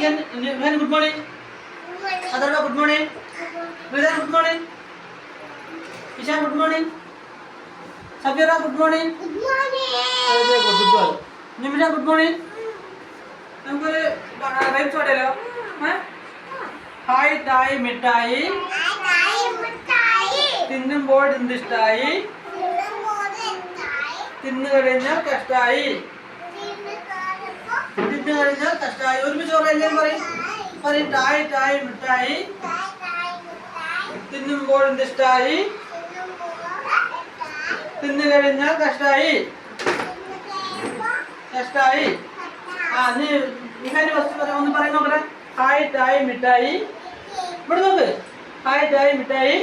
Good morning. Atharva good morning. Ridhan good morning. Ishan good morning. Safeera good morning. Good boy. Nimisha good morning. നമുക്കൊരു rhymes പാടിയല്ലോ. Hi തായ് മിഠായി തിന്നുമ്പോൾ എന്തിഷ്ടായി തിന്നു കഴിഞ്ഞാൽ കഷ്ടായി തിന്നു കഴിഞ്ഞാൽ കഷ്ടായി. ഒരുമിച്ച് എല്ലാവരും പറയും. ടായ് ടായ് മിഠായി തിന്നുമ്പോൾ എന്തിഷ്ടായി തിന്നു കഴിഞ്ഞാൽ കഷ്ടായി കഷ്ടായി. നീ ഫസ്റ്റ് ഒന്ന് പറയുന്ന നോക്കട്ടെ. ഹായ് ടായ് മിഠായി. ഇവിടെ നോക്ക്. ഹായ് ടായ് മിഠായി.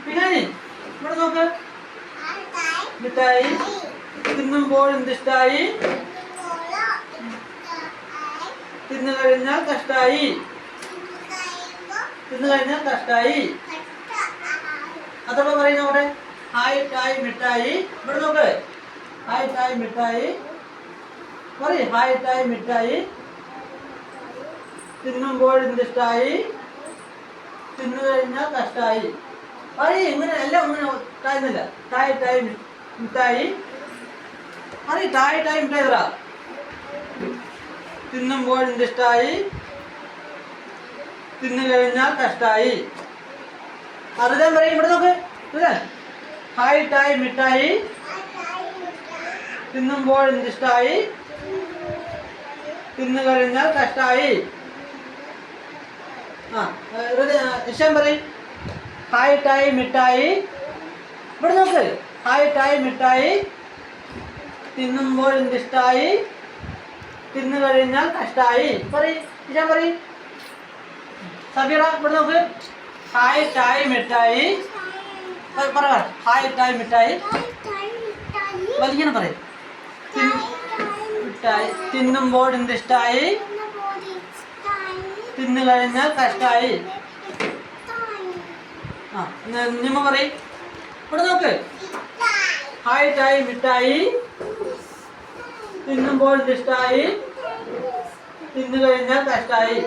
വിഹാനി ഇവിടെ നോക്ക്. മിഠായി തിന്നുമ്പോൾ എന്തിഷ്ടായി തിന്നു കഴിഞ്ഞാൽ കഷ്ടായി തിന്നു കഴിഞ്ഞാൽ കഷ്ടായി. അതോടെ പറയുന്ന അവിടെ ഹായ് ടായ് മിഠായി. ഇവിടെ നോക്ക്. ഹായ് ടായ് മിഠായി പറയ്. ഹായ് ടായ് മിഠായി തിന്നുമ്പോൾ എന്തിഷ്ടായി തിന്നു കഴിഞ്ഞാൽ കഷ്ടായി. പറയ്. ഇങ്ങനെ എല്ലാം ഇങ്ങനെ താഴ്ന്നില്ല. ടായ് ടായ് മിഠായി പറയ്. ടായ് ടായ് മിഠായി പറ. തിന്നുമ്പോൾ എന്തിഷ്ടായി തിന്നു കഴിഞ്ഞാൽ കഷ്ടായി. അറിയാൻ പറയും. ഇവിടെ നോക്ക്. ഹായ് ടായ് മിഠായി തിന്നുമ്പോൾ എന്തിഷ്ടായി തിന്നു കഴിഞ്ഞാൽ കഷ്ടായി. ഇഷാൻ പറയും. ഹായ് ടായ് മിഠായി. ഇവിടെ നോക്ക്. ഹായ് ടായ് മിഠായി തിന്നുമ്പോൾ എന്തിഷ്ടായി തിന്നു കഴിഞ്ഞാൽ കഷ്ടായി. പറയും. ഇഷാൻ പറയും. സബീറ ഇവിടെ നോക്ക്. ഹായ് ടായ് മിഠായി പറ. ഹായ് ടായ് മിഠായി വലിങ്ങനെ പറയും. മിഠായി തിന്നുമ്പോൾ എന്തിഷ്ടായി തിന്നു കഴിഞ്ഞാൽ കഷ്ടായി. നിമ്മ പറയും. ഇവിടെ നോക്ക്. ഹായ് ടായ് മിഠായി തിന്നുമ്പോൾ എന്തിഷ്ടായി തിന്നു കഴിഞ്ഞാൽ കഷ്ടായി.